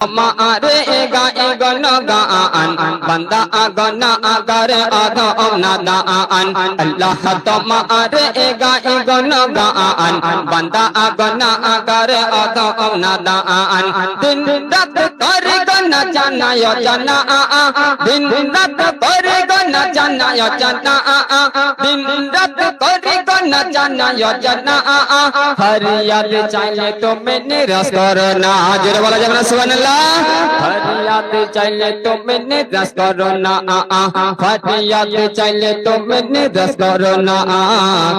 मारे गाए गन गान बंदा गन अगर अदम नादान अल्लाह तुम्हारे गाए गन गान बंदा गन अगर अदम नादान दिन रात कर गन जनाय जना दिन रात कर गन जनाय जना दिन रात कर गन जनाय जना फरियाद चाहिए तो मैंने रस करना जोर बोला जब सुभान अल्लाह फरियाद चाहिए तो मैंने रस करो ना फरियाद चाहिए तो मैंने रस करो ना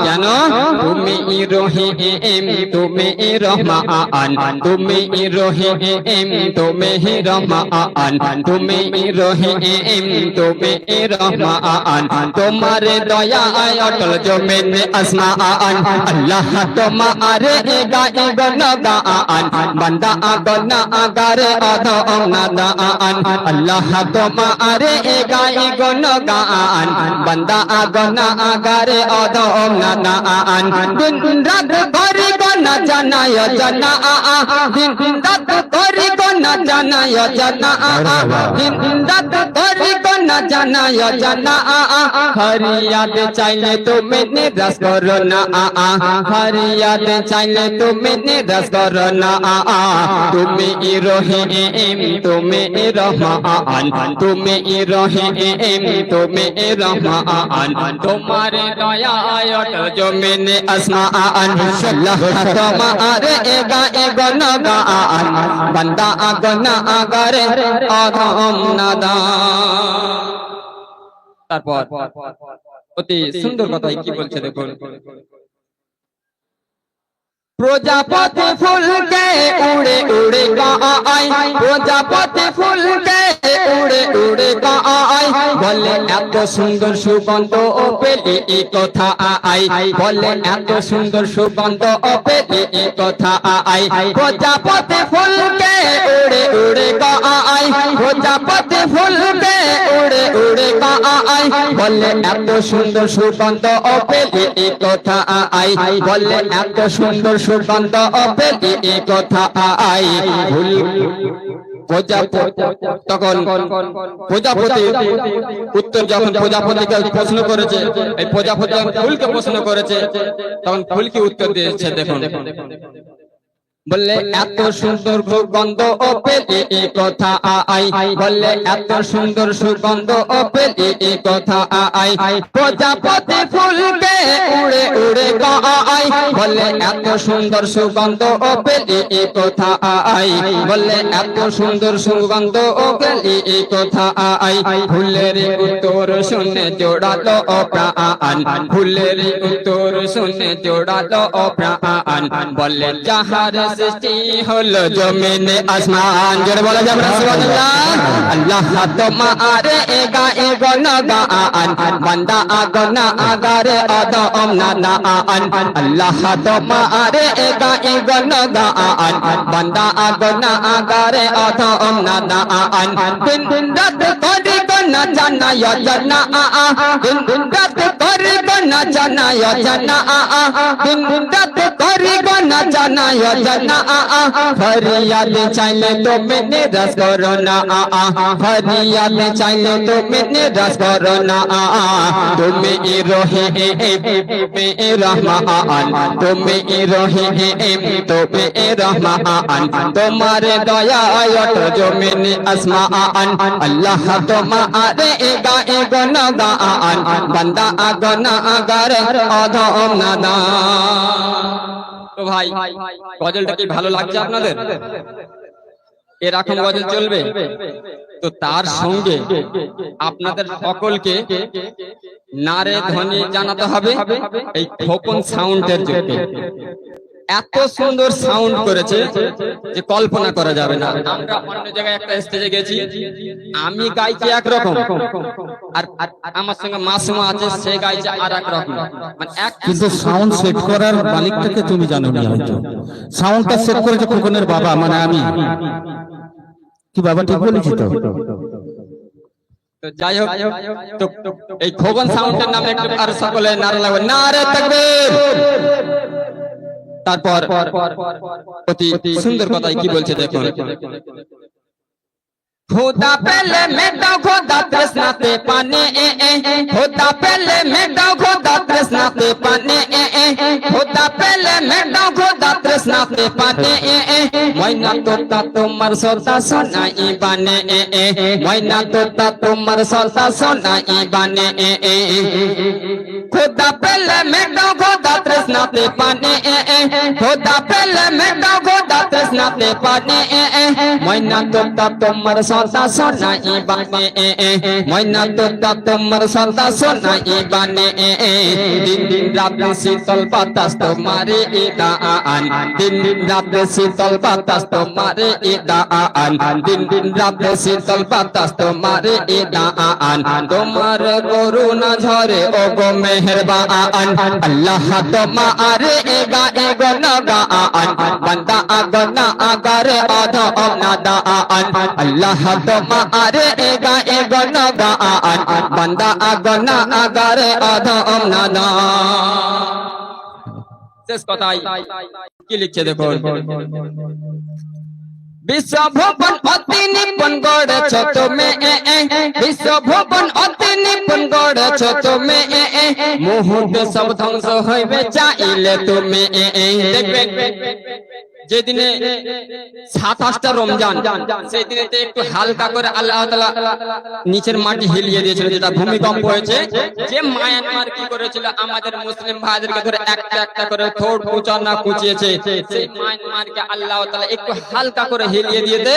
जानो तुम्हें रहीम तुम्हें रहमान तुम्हें रहीम तुम्हें रहमान तुम्हें रहीम तुम्हें रहमान तुम्हारे दया अटल जो मैंने आसमान अल्लाह तुम्हारे गाए गन गान बंदा गन अगर अदम नादान अल्लाह तुम्हारे गाए गन गान बंदा गन अगर अदम नादान दिन रात करी गन जनाय जना दिन रात करी गन जनाय जना दिन रात करी गन जनाय जना फरियाद चाहिए तो मैंने रस करो ना फरियाद चाहिए तो मैंने रस करो ना तुम्हें रहीम तुम्हें रहमान तुम्हें रहीम तुम्हें रहमान तुम्हारे दया जो मैंने आसमान अल्लाह तुम्हारे गाए गन गान बंदा गन अगर अदम नादान তারপর অতি সুন্দর কথাই কি বলছে দেখুন प्रजापति फूल के उड़े उड़े गाय प्रजापति फूल के उड़े उड़े गाय बोले एत सुंदर सुगंध पेले ए कथा आई बोले एत सुंदर सुगंध पेले ए कथा आई प्रजापति फूल के उड़े उड़े गाय प्रजापति फूल के उड़े उड़े गाय बोले एत सुंदर सुगंध पेले ए कथा आई बोले एत सुंदर सुगंध पेले कथा आई তখন প্রজাপতি উত্তর যখন প্রজাপতিকে প্রশ্ন করেছে এই প্রজাপতি ফুলকে প্রশ্ন করেছে তখন ফুলকে উত্তর দিয়েছে দেখুন বললে এত সুন্দর সুগন্ধ পেলে কথা আই বললে এত সুন্দর সুগন্ধ পেলে কথা আই প্রজাপতি ফুলকে উড়ে উড়ে গায় বললে এত সুন্দর সুগন্ধ পেলে কথা আই বললে এত সুন্দর সুগন্ধ পেলে কথা আই ফুলের উত্তর শুনে জোড়ালো প্রাণ ফুলের উত্তর শুনে জোড়ালো প্রাণ বললে যাহার सृष्टि हलो जमीने आसमान जोरे बोला जब सुभानअल्लाह अल्लाह तुम्हारे गाए गन गान बंदा गन अगर अदम नादान अल्लाह तुम्हारे गाए गन गान बंदा गन अगर अदम नादान दिन रात करी गन जनाय जना दिन रात करी गन जनाय जना दिन रात करी गन जनाय जना फरियाद चाहिए तो मैंने रस करो ना फरियाद चाहिए तो मैंने रस करो ना तुम्हें रहीम रहमान तुम्हें रहीम तुम्हें रहमान तुम्हारे दया जो मैंने आसमान अल्लाह तुम्हारे गाए गन गान बंदा गन अगर अदम नादान तो भाई गजलটা কি ভালো লাগছে আপনাদের এরকম গজল চলবে তো তার সঙ্গে আপনাদের সকলকে নারে ধ্বনি জানাতে হবে এই খোকন সাউন্ডের জন্য এত সুন্দর সাউন্ড করেছে যে কল্পনা করা যাবে না আমরা অন্য জায়গায় একটা স্টেজে গেছি আমি গাইছি এক রকম আর আমার সঙ্গে মাসুমা আছে সে গাইছে আরেক রকম মানে এক কিন্তু সাউন্ড সেট করার মালিকটাকে তুমি জানো না হয়তো সাউন্ডটা সেট করেছে খোকনের বাবা মানে আমি কি বাবা ঠিক বলেছি তো তো যাই হোক তো এই খোকন সাউন্ডের নামে একটু আর সকলে নারা লাগবে নারে তাকবীর তারপর অতি সুন্দর কথাই কি বলছে দেখুন खुदा पहले मेटाओ खुदा तृष्णाते पाने खुदा पहले मेटाओ खुदा तृष्णाते पाने खुदा पहले मेटाओ खुदा तृष्णाते पाने मैना तोता तुम्हार सोता सोनाई बाने मैना तोता तुम्हार सोता सोनाई बाने खुदा पहले मेटाओ खुदा तृष्णाते पाने खुदा पहले मेटाओ खुदा तृष्णाते पाने मैना तोता तुम्हार सोता सोनाई बाने मैना तोता तुम्हार सोता सोनाई बाने दिन दिन रात शीतल बातास तुम्हारे ईदान दिन दिन रात शीतल बातास तुम्हारे ईदान दिन दिन रात शीतल बातास तुम्हारे ईदान तुम्हार करुणा झरे ओ गो मेहरबान अल्लाह तुम्हारे एगा एगो नगान बंदा अगना अगर अध नादान अल्लाह तुम्हारे एगा एगो नगान बंदा अगना अगर अध नादान শেষ কথাই কি লিখছে দেখো বিশ্ব ভুবন অতি নিপুণ গড়েছ তুমি বিশ্ব ভুবন অতি নিপুণ গড়েছ তুমি মুহূর্তে সব ধ্বংস হইবে চাইলে তুমি দেখবেন যেদিনে 27টা রমজান সেই দিনেতে একটু হালকা করে আল্লাহ তাআলা নিচের মাটি হিলিয়ে দিয়েছিল যেটা ভূমিকম্প হয়েছে যে মায়ানমার কি করেছিল আমাদের মুসলিম ভাইদেরকে ধরে একটা একটা করে ঠোঁট কুচানা কুচিয়েছে সেই মায়ানমারকে আল্লাহ তাআলা একটু হালকা করে হিলিয়ে দিয়েতে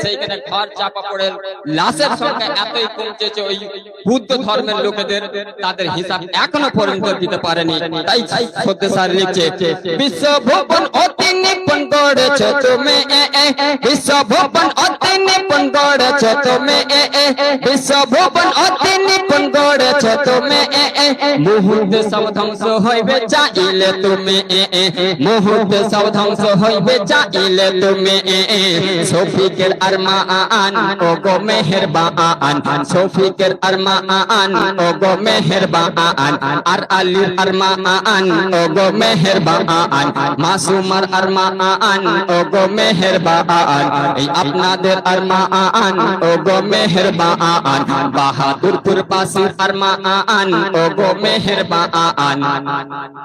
সেইখানে ঘর চাপা পড়ে লাশের সংখ্যা এতই কমছেছে ওই বুদ্ধ ধর্মের লোকেদের তাদের হিসাব এখনো পর্যন্ত দিতে পারেনি তাই সত্যি স্যার লিখছে বিশ্ব ভুবন অতি নিপুণ গড়েছ তুমি বিশ্ব ভুবন অতি নিপুণ গড়েছ তুমি বিশ্ব ভুবন অতি নিপুণ গড়েছ তুমি মুহূর্তে সব ধ্বংস হইবে চাইলে তুমি মুহূর্তে সব ধ্বংস হইবে চাইলে তুমি শফিকের আরমান ও গো মেহেরবান শফিকের আরমান ও গো মেহেরবান আর আলীর আরমান ও গো মেহেরবান মাসুমার আরমান ও গো মেহেরবান এই আপনাদের আরমান ও গো মেহেরবান বাহাদুরপুর বাসীর আরমান ও গো মেহেরবান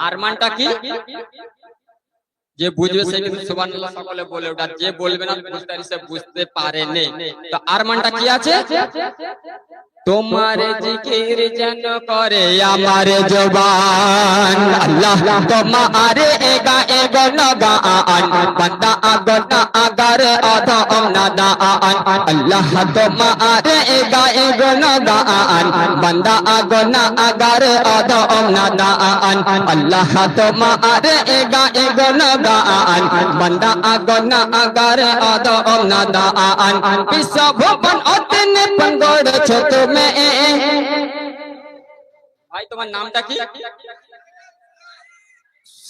আরমানটা কি যে বুঝবে সে কিন্তু সুবহানাল্লাহ সকলে বলে ওঠা যে বলবে না বুঝতে সে বুঝতে পারে না তো আরমানটা কি আছে তোমারে জিকির যেন করে আমার জবান আল্লাহ তোমারে এগা এগো নগান বান্দা আগনা আগার আদম নাদান আল্লাহ তোমারে এগা এগো নগান বান্দা আগনা আগার আদম নাদান আল্লাহ তোমারে এগা এগো নগান বান্দা আগনা আগার আদম নাদান বিশ্ব ভুবন অতি নিপুণ গড়েছ তুমি ভাই তোমার নামটা কি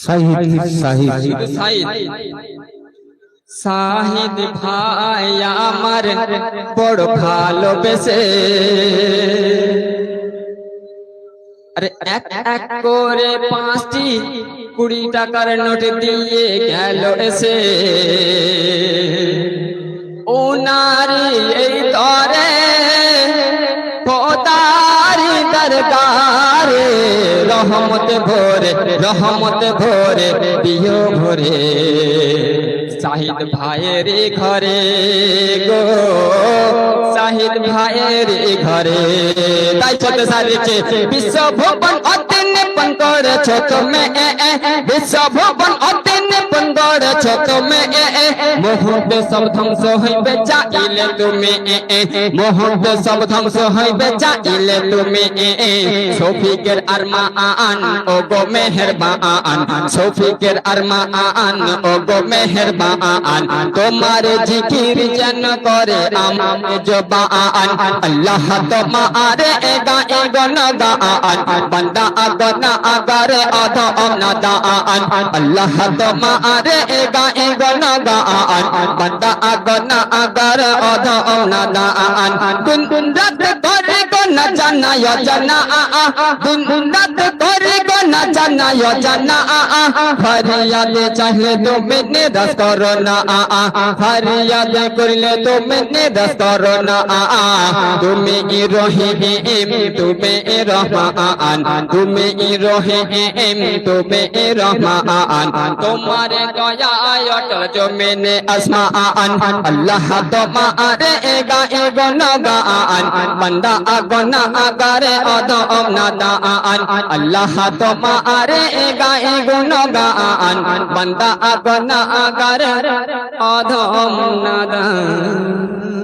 শাহিদ শাহিদ শাহিদ ভাই আমার বড় ভালোবেসে আরে এক এক করে 5টি 20 টাকার নোট দিয়ে গেল এসে ও নারী এই তরে খোদারি দরবারে রহমত ভরে দিও ভরে শাহিদ ভাইয়ের ঘরে গো শাহিদ ভাইয়ের ঘরে তাই ছোট সারিছে বিশ্ব ভুবন অতি নিপুণ করেছ তুমি বিশ্ব ভুবন অতি নিপুণ করেছ তুমি মুহূর্তে সব ধ্বংস হইবে চাইলে তুমি মুহূর্তে সব ধ্বংস হইবে চাইলে তুমি শফিকের আরমান ও গো মেহেরবান শফিকের আরমান ও গো মেহেরবান তোমার জিকির যেন করে আমার জবান আল্লাহ তোমারে এগা এগো নগান বান্দা আগনা আগার আদম নাদান আল্লাহ তোমারে এগা এগো নগান বান্দা আগনা আগার আদম নাদান গুনগুন রাত করে কোন না জানা জানা দিন রাত করি গো না জানা জানা ফরিয়াদ চাইলে তুমি নিরাশ করো না ফরিয়াদ করলে তুমি নিরাশ করো না তুমি রহিম তুমি রহমান তুমি রহিম তুমি রহমান তোমার দয়ায় অটল জমিনে আসমান আল্লাহ তোমারে গায়ে গুণগান বান্দা গুনাহগারে অদম নাদান আল্লাহ তোমারে গায়ে গুণগান বান্দা গুনাহগারে অদম নাদান